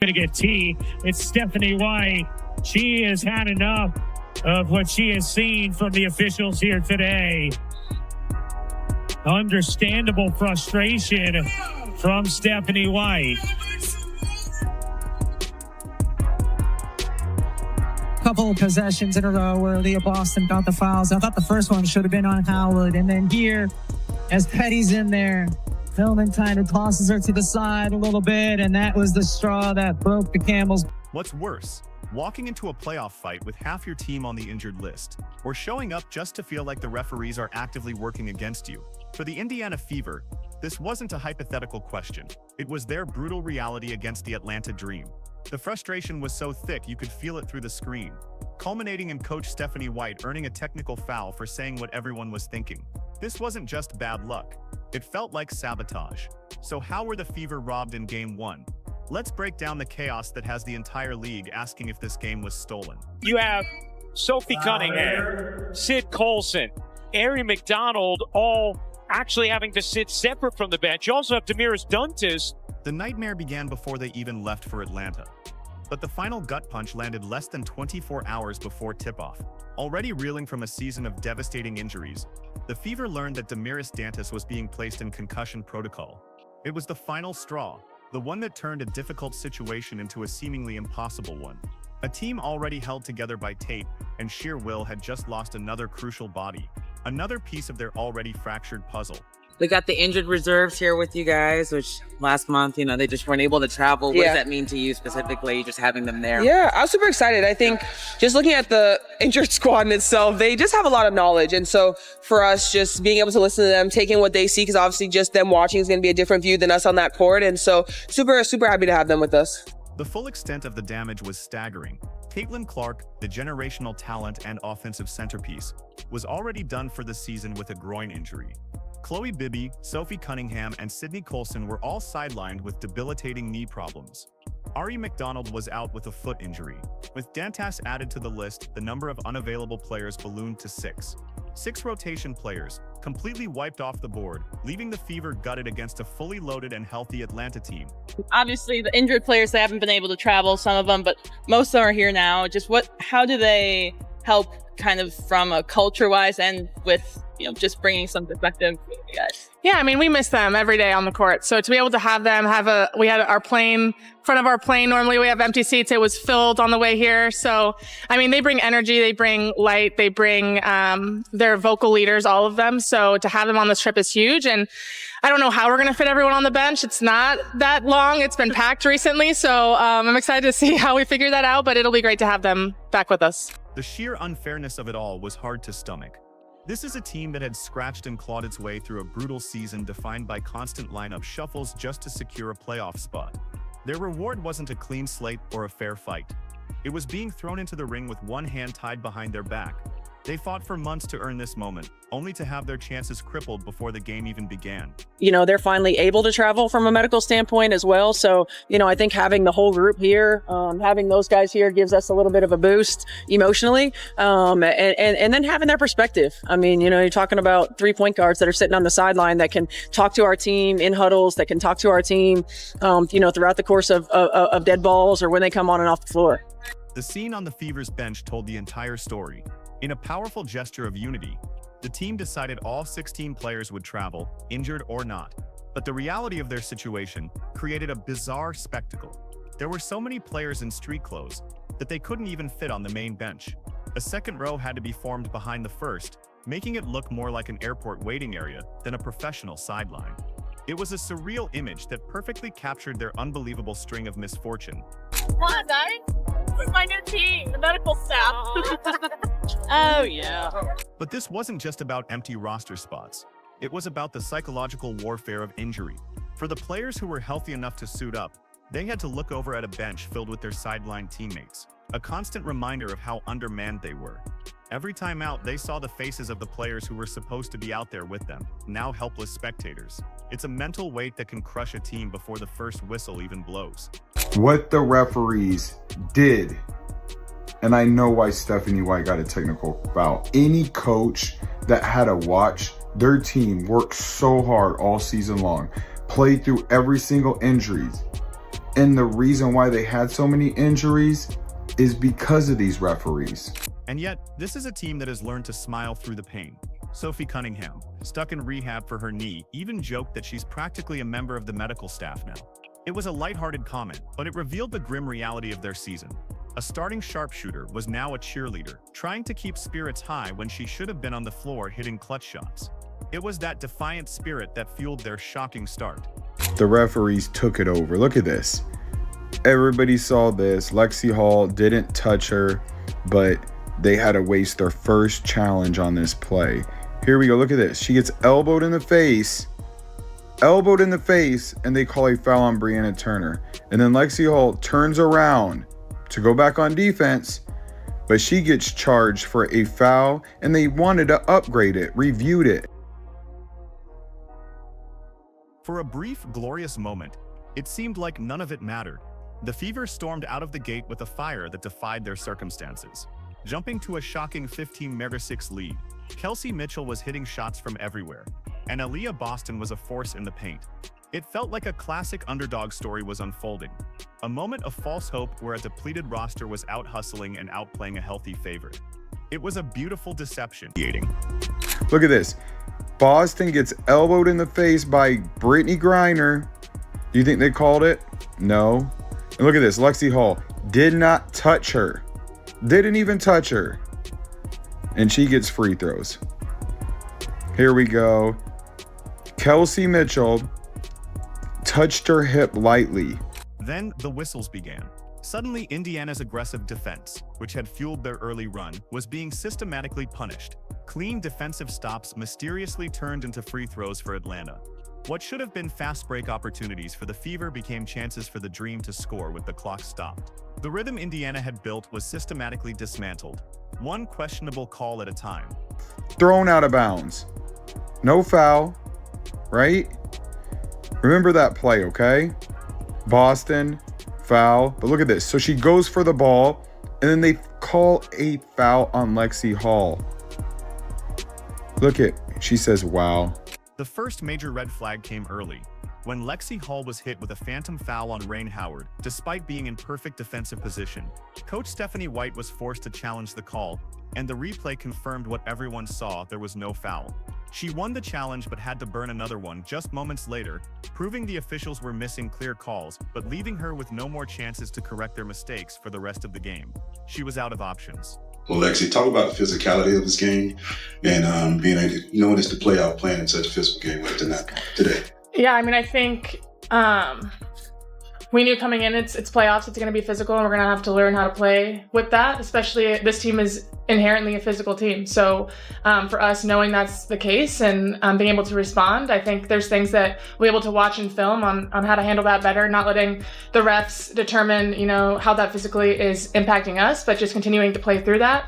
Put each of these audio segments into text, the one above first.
going to get tea. It's Stephanie White. She has had enough of what she has seen from the officials here today. Understandable frustration from Stephanie White. Couple of possessions in a row where Leah Boston got the fouls. I thought the first one should have been on Howard. And then here, as Petty's in there, Hillman kind of tosses her to the side a little bit, and that was the straw that broke the camel's. What's worse, walking into a playoff fight with half your team on the injured list, or showing up just to feel like the referees are actively working against you? For the Indiana Fever, this wasn't a hypothetical question. It was their brutal reality against the Atlanta Dream. The frustration was so thick you could feel it through the screen, culminating in Coach Stephanie White earning a technical foul for saying what everyone was thinking. This wasn't just bad luck. It felt like sabotage. So how were the Fever robbed in Game 1? Let's break down the chaos that has the entire league asking if this game was stolen. You have Sophie Cunningham, Sid Colson, Ari McDonald, all actually having to sit separate from the bench. You also have Damiris Duntis. The nightmare began before they even left for Atlanta. But the final gut punch landed less than 24 hours before tip-off. Already reeling from a season of devastating injuries, the Fever learned that Damiris Dantas was being placed in concussion protocol. It was the final straw, the one that turned a difficult situation into a seemingly impossible one. A team already held together by tape and sheer will had just lost another crucial body, another piece of their already fractured puzzle. We got the injured reserves here with you guys, which last month, they just weren't able to travel. What does that mean to you specifically, just having them there? Yeah, I was super excited. I think just looking at the injured squad in itself, they just have a lot of knowledge. And so for us, just being able to listen to them, taking what they see, because obviously just them watching is going to be a different view than us on that court. And so super, super happy to have them with us. The full extent of the damage was staggering. Caitlin Clark, the generational talent and offensive centerpiece, was already done for the season with a groin injury. Chloe Bibby, Sophie Cunningham, and Sydney Colson were all sidelined with debilitating knee problems. Ari McDonald was out with a foot injury. With Dantas added to the list, the number of unavailable players ballooned to 6. 6 rotation players, completely wiped off the board, leaving the Fever gutted against a fully loaded and healthy Atlanta team. Obviously, the injured players, they haven't been able to travel, some of them, but most of them are here now. Just how do they help kind of from a culture-wise and with just bringing some perspective to you guys? Yeah, we miss them every day on the court. So to be able to have them we had our plane, front of our plane, normally we have empty seats. It was filled on the way here. So, they bring energy, they bring light, they bring their vocal leaders, all of them. So to have them on this trip is huge. And I don't know how we're going to fit everyone on the bench. It's not that long. It's been packed recently. So I'm excited to see how we figure that out, but it'll be great to have them back with us. The sheer unfairness of it all was hard to stomach. This is a team that had scratched and clawed its way through a brutal season defined by constant lineup shuffles just to secure a playoff spot. Their reward wasn't a clean slate or a fair fight. It was being thrown into the ring with one hand tied behind their back. They fought for months to earn this moment, only to have their chances crippled before the game even began. They're finally able to travel from a medical standpoint as well. So, I think having the whole group here, having those guys here gives us a little bit of a boost emotionally. And then having their perspective. You're talking about 3 point guards that are sitting on the sideline that can talk to our team in huddles, that can talk to our team, throughout the course of dead balls or when they come on and off the floor. The scene on the Fever's bench told the entire story. In a powerful gesture of unity, the team decided all 16 players would travel, injured or not. But the reality of their situation created a bizarre spectacle. There were so many players in street clothes that they couldn't even fit on the main bench. A second row had to be formed behind the first, making it look more like an airport waiting area than a professional sideline. It was a surreal image that perfectly captured their unbelievable string of misfortune. Come on, guys. This is my new team, the medical staff. Oh, yeah. But this wasn't just about empty roster spots. It was about the psychological warfare of injury. For the players who were healthy enough to suit up, they had to look over at a bench filled with their sideline teammates, a constant reminder of how undermanned they were. Every time out, they saw the faces of the players who were supposed to be out there with them, now helpless spectators. It's a mental weight that can crush a team before the first whistle even blows. What the referees did, and I know why Stephanie White got a technical foul. Any coach that had to watch their team work so hard all season long, play through every single injury, And the reason why they had so many injuries is because of these referees. And yet, this is a team that has learned to smile through the pain. Sophie Cunningham, stuck in rehab for her knee, even joked that she's practically a member of the medical staff now. It was a lighthearted comment, but it revealed the grim reality of their season. A starting sharpshooter was now a cheerleader, trying to keep spirits high when she should have been on the floor hitting clutch shots. It was that defiant spirit that fueled their shocking start. The referees took it over. Look at this. Everybody saw this. Lexi Hall didn't touch her, but they had to waste their first challenge on this play. Here we go. Look at this. She gets elbowed in the face, and they call a foul on Brianna Turner. And then Lexi Hall turns around to go back on defense, but she gets charged for a foul, and they wanted to upgrade it, reviewed it. For a brief, glorious moment, it seemed like none of it mattered. The Fever stormed out of the gate with a fire that defied their circumstances. Jumping to a shocking 15-6 lead, Kelsey Mitchell was hitting shots from everywhere, and Aaliyah Boston was a force in the paint. It felt like a classic underdog story was unfolding. A moment of false hope where a depleted roster was out-hustling and outplaying a healthy favorite. It was a beautiful deception. Look at this. Boston gets elbowed in the face by Brittany Griner. Do you think they called it? No. And look at this. Lexi Hall did not touch her. Didn't even touch her. And she gets free throws. Here we go. Kelsey Mitchell touched her hip lightly. Then the whistles began. Suddenly, Indiana's aggressive defense, which had fueled their early run, was being systematically punished. Clean defensive stops mysteriously turned into free throws for Atlanta. What should have been fast break opportunities for the Fever became chances for the Dream to score with the clock stopped. The rhythm Indiana had built was systematically dismantled, one questionable call at a time. Thrown out of bounds. No foul, right? Remember that play, okay? Boston, foul. But look at this. So she goes for the ball, and then they call a foul on Lexi Hall. Look at, she says, wow. The first major red flag came early, when Lexi Hall was hit with a phantom foul on Rain Howard, despite being in perfect defensive position. Coach Stephanie White was forced to challenge the call, and the replay confirmed what everyone saw: there was no foul. She won the challenge but had to burn another one just moments later, proving the officials were missing clear calls, but leaving her with no more chances to correct their mistakes for the rest of the game. She was out of options. Well, Lexi, talk about the physicality of this game and being able to, knowing it's the playoff, playing in such a physical game like today. Yeah, I mean, I think we knew coming in it's playoffs, it's going to be physical, and we're going to have to learn how to play with that, especially this team is inherently a physical team. So for us, knowing that's the case and being able to respond, I think there's things that we're able to watch and film on how to handle that better, not letting the refs determine, how that physically is impacting us, but just continuing to play through that.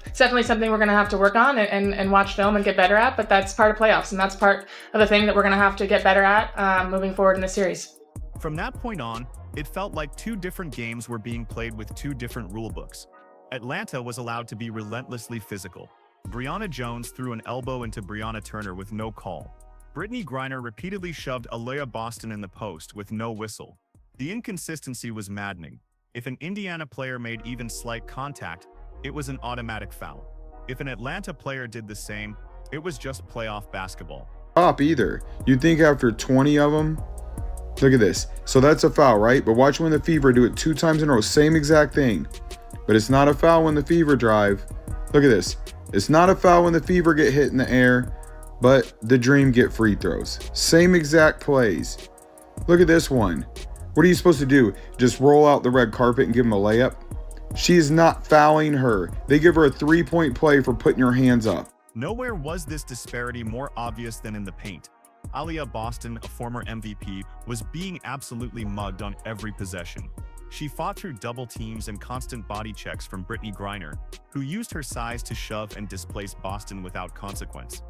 It's definitely something we're going to have to work on and watch film and get better at, but that's part of playoffs, and that's part of the thing that we're going to have to get better at moving forward in the series. From that point on, it felt like two different games were being played with two different rule books. Atlanta was allowed to be relentlessly physical. Brianna Jones threw an elbow into Brianna Turner with no call. Brittany Griner repeatedly shoved Aaliyah Boston in the post with no whistle. The inconsistency was maddening. If an Indiana player made even slight contact, it was an automatic foul. If an Atlanta player did the same, it was just playoff basketball. Stop either. You'd think after 20 of them, look at this. So that's a foul, right? But watch when the Fever do it 2 times in a row. Same exact thing. But it's not a foul when the Fever drive. Look at this. It's not a foul when the Fever get hit in the air, but the Dream get free throws. Same exact plays. Look at this one. What are you supposed to do? Just roll out the red carpet and give him a layup? She is not fouling her. They give her a 3-point play for putting her hands up. Nowhere was this disparity more obvious than in the paint. Aaliyah Boston, a former MVP, was being absolutely mugged on every possession. She fought through double teams and constant body checks from Brittany Griner, who used her size to shove and displace Boston without consequence.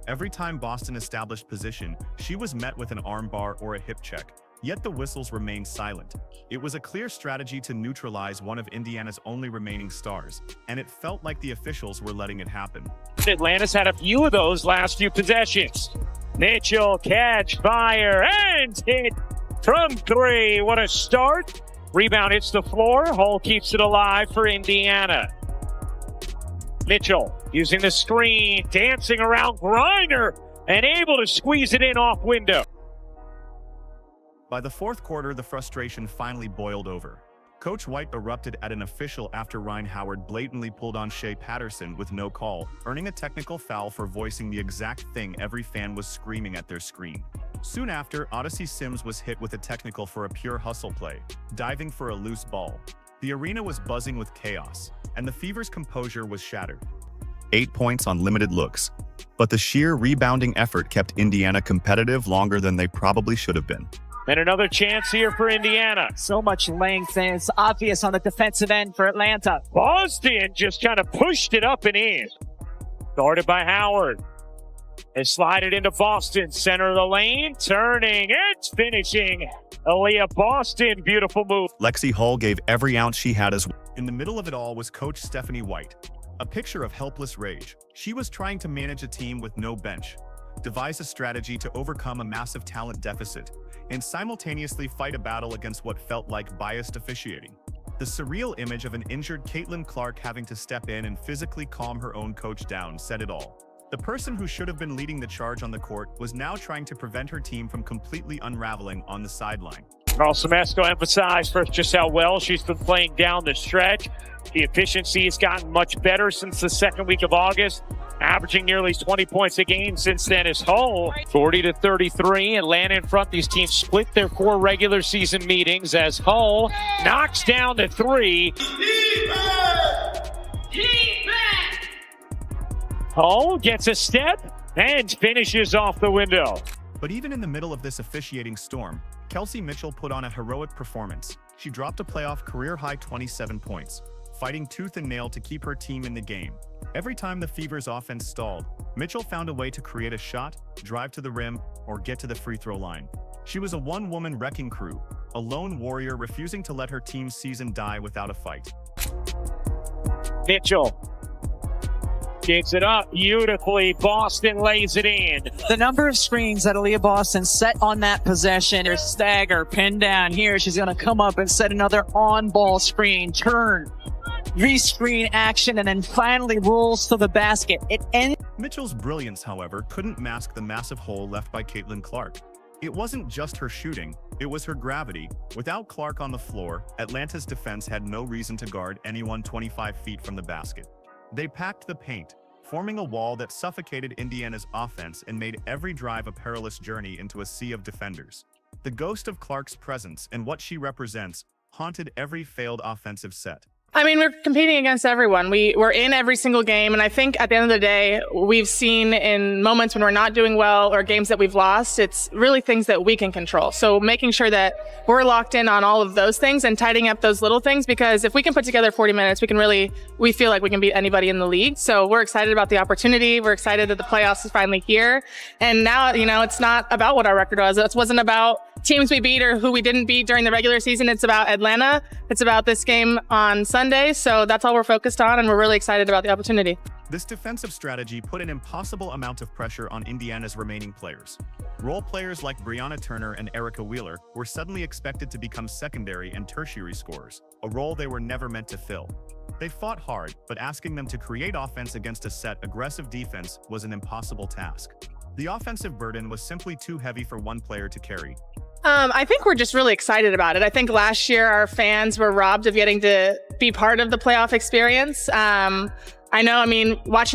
Every time Boston established position, she was met with an armbar or a hip check, yet the whistles remained silent. It was a clear strategy to neutralize one of Indiana's only remaining stars, and it felt like the officials were letting it happen. Atlanta's had a few of those last few possessions. Mitchell, catch, fire, and hit. From 3, what a start. Rebound hits the floor. Hull keeps it alive for Indiana. Mitchell using the screen, dancing around Griner, and able to squeeze it in off window. By the fourth quarter, the frustration finally boiled over. Coach White erupted at an official after Ryan Howard blatantly pulled on Shea Patterson with no call, earning a technical foul for voicing the exact thing every fan was screaming at their screen. Soon after, Odyssey Sims was hit with a technical for a pure hustle play, diving for a loose ball. The arena was buzzing with chaos, and the Fever's composure was shattered. 8 points on limited looks, but the sheer rebounding effort kept Indiana competitive longer than they probably should have been. And another chance here for Indiana. So much length, and it's obvious on the defensive end for Atlanta. Boston just kind of pushed it up and in. Guarded by Howard. And slide it into Boston. Center of the lane. Turning. It's finishing. Aaliyah Boston. Beautiful move. Lexi Hull gave every ounce she had as well. In the middle of it all was Coach Stephanie White. A picture of helpless rage. She was trying to manage a team with no bench, devise a strategy to overcome a massive talent deficit, and simultaneously fight a battle against what felt like biased officiating. The surreal image of an injured Caitlin Clark having to step in and physically calm her own coach down said it all. The person who should have been leading the charge on the court was now trying to prevent her team from completely unraveling on the sideline. Carl Semesco emphasized first just how well she's been playing down the stretch. The efficiency has gotten much better since the second week of August, averaging nearly 20 points a game since then. As Hull 40-33, Atlanta in front. These teams split their 4 regular season meetings as Hull knocks down the 3. Hull gets a step and finishes off the window. But even in the middle of this officiating storm, Kelsey Mitchell put on a heroic performance. She dropped a playoff career-high 27 points, fighting tooth and nail to keep her team in the game. Every time the Fever's offense stalled, Mitchell found a way to create a shot, drive to the rim, or get to the free throw line. She was a one-woman wrecking crew, a lone warrior refusing to let her team's season die without a fight. Mitchell gets it up beautifully. Boston lays it in. The number of screens that Aaliyah Boston set on that possession, her stagger, pinned down here. She's going to come up and set another on-ball screen, turn, re-screen action, and then finally rolls to the basket. It ends. Mitchell's brilliance, however, couldn't mask the massive hole left by Caitlin Clark. It wasn't just her shooting, it was her gravity. Without Clark on the floor, Atlanta's defense had no reason to guard anyone 25 feet from the basket. They packed the paint, forming a wall that suffocated Indiana's offense and made every drive a perilous journey into a sea of defenders. The ghost of Clark's presence and what she represents haunted every failed offensive set. I mean, we're competing against everyone. We're in every single game. And I think at the end of the day, we've seen in moments when we're not doing well or games that we've lost, it's really things that we can control. So making sure that we're locked in on all of those things and tidying up those little things, because if we can put together 40 minutes, we feel like we can beat anybody in the league. So we're excited about the opportunity. We're excited that the playoffs is finally here. And now, it's not about what our record was. It wasn't about teams we beat or who we didn't beat during the regular season. It's about Atlanta. It's about this game on Sunday. So that's all we're focused on, and we're really excited about the opportunity. This defensive strategy put an impossible amount of pressure on Indiana's remaining players. Role players like Brianna Turner and Erica Wheeler were suddenly expected to become secondary and tertiary scorers, a role they were never meant to fill. They fought hard, but asking them to create offense against a set aggressive defense was an impossible task. The offensive burden was simply too heavy for one player to carry. I think we're just really excited about it. I think last year our fans were robbed of getting to be part of the playoff experience. Watching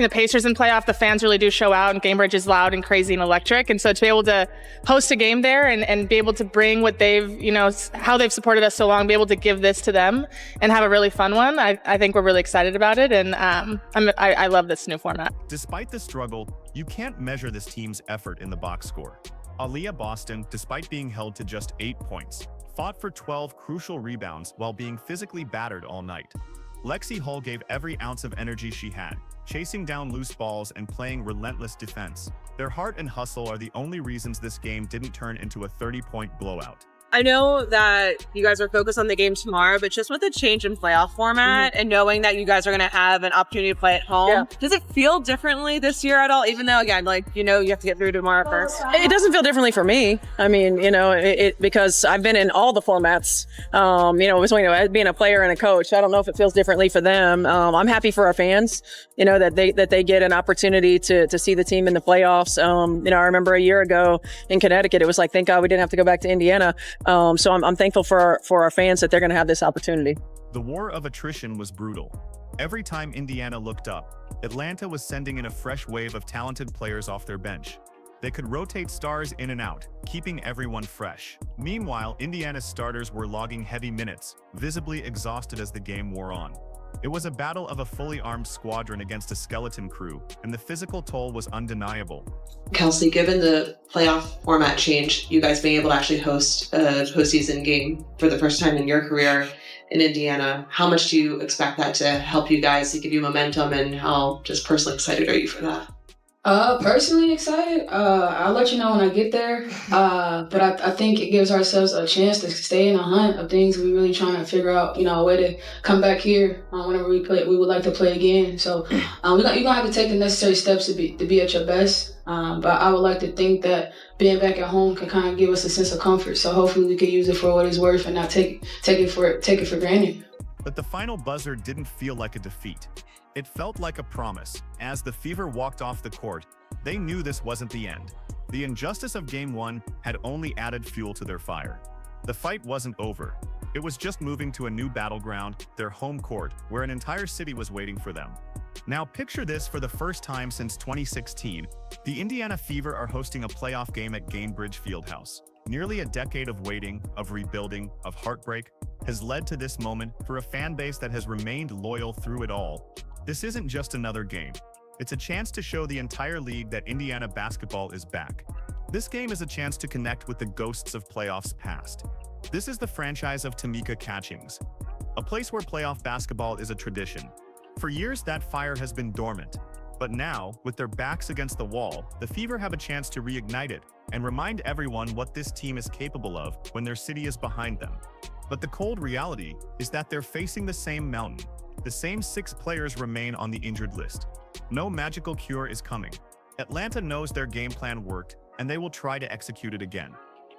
the Pacers in playoff, the fans really do show out, and Gainbridge is loud and crazy and electric. And so to be able to host a game there and be able to bring what how they've supported us so long, be able to give this to them and have a really fun one, I think we're really excited about it. And I love this new format. Despite the struggle, you can't measure this team's effort in the box score. Aaliyah Boston, despite being held to just 8 points, fought for 12 crucial rebounds while being physically battered all night. Lexi Hull gave every ounce of energy she had, chasing down loose balls and playing relentless defense. Their heart and hustle are the only reasons this game didn't turn into a 30-point blowout. I know that you guys are focused on the game tomorrow, but just with the change in playoff format and knowing that you guys are going to have an opportunity to play at home, does it feel differently this year at all? Even though, again, like, you have to get through tomorrow first. It doesn't feel differently for me. I mean, because I've been in all the formats. Being a player and a coach, I don't know if it feels differently for them. I'm happy for our fans, that they get an opportunity to see the team in the playoffs. I remember a year ago in Connecticut, it was like, thank God we didn't have to go back to Indiana. So I'm thankful for our fans that they're going to have this opportunity. The war of attrition was brutal. Every time Indiana looked up, Atlanta was sending in a fresh wave of talented players off their bench. They could rotate stars in and out, keeping everyone fresh. Meanwhile, Indiana's starters were logging heavy minutes, visibly exhausted as the game wore on. It was a battle of a fully armed squadron against a skeleton crew, and the physical toll was undeniable. Kelsey, given the playoff format change, you guys being able to actually host a postseason game for the first time in your career in Indiana, how much do you expect that to help you guys, to give you momentum, and how just personally excited are you for that? Personally excited. I'll let you know when I get there. But I think it gives ourselves a chance to stay in a hunt of things we really trying to figure out, a way to come back here whenever we play. We would like to play again. So you're gonna have to take the necessary steps to be at your best. But I would like to think that being back at home can kind of give us a sense of comfort. So hopefully we can use it for what it's worth and not take it for granted. But the final buzzer didn't feel like a defeat. It felt like a promise. As the Fever walked off the court, they knew this wasn't the end. The injustice of Game 1 had only added fuel to their fire. The fight wasn't over. It was just moving to a new battleground, their home court, where an entire city was waiting for them. Now picture this: for the first time since 2016, the Indiana Fever are hosting a playoff game at Gainbridge Fieldhouse. Nearly a decade of waiting, of rebuilding, of heartbreak has led to this moment for a fan base that has remained loyal through it all. This isn't just another game. It's a chance to show the entire league that Indiana basketball is back. This game is a chance to connect with the ghosts of playoffs past. This is the franchise of Tamika Catchings, a place where playoff basketball is a tradition. For years, that fire has been dormant. But now, with their backs against the wall, the Fever have a chance to reignite it and remind everyone what this team is capable of when their city is behind them. But the cold reality is that they're facing the same mountain. The same 6 players remain on the injured list. No magical cure is coming. Atlanta knows their game plan worked, and they will try to execute it again.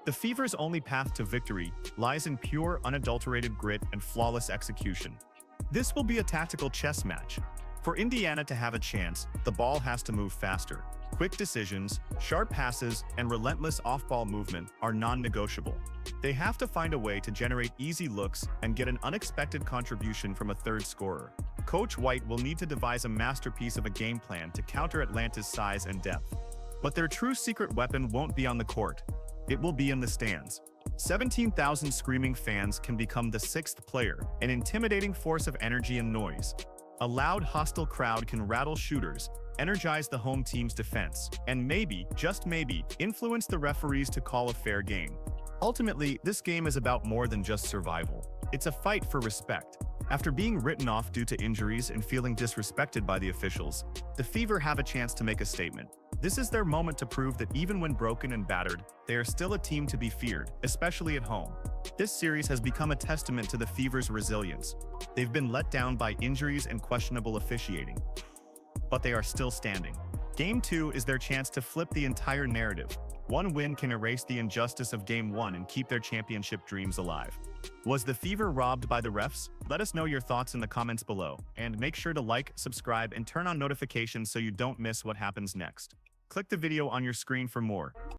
The Fever's only path to victory lies in pure, unadulterated grit and flawless execution. This will be a tactical chess match. For Indiana to have a chance, the ball has to move faster. Quick decisions, sharp passes, and relentless off-ball movement are non-negotiable. They have to find a way to generate easy looks and get an unexpected contribution from a third scorer. Coach White will need to devise a masterpiece of a game plan to counter Atlanta's size and depth. But their true secret weapon won't be on the court. It will be in the stands. 17,000 screaming fans can become the 6th player, an intimidating force of energy and noise. A loud, hostile crowd can rattle shooters, energize the home team's defense, and maybe, just maybe, influence the referees to call a fair game. Ultimately, this game is about more than just survival. It's a fight for respect. After being written off due to injuries and feeling disrespected by the officials, the Fever have a chance to make a statement. This is their moment to prove that even when broken and battered, they are still a team to be feared, especially at home. This series has become a testament to the Fever's resilience. They've been let down by injuries and questionable officiating, but they are still standing. Game 2 is their chance to flip the entire narrative. One win can erase the injustice of Game 1 and keep their championship dreams alive. Was the Fever robbed by the refs? Let us know your thoughts in the comments below, and make sure to like, subscribe, and turn on notifications so you don't miss what happens next. Click the video on your screen for more.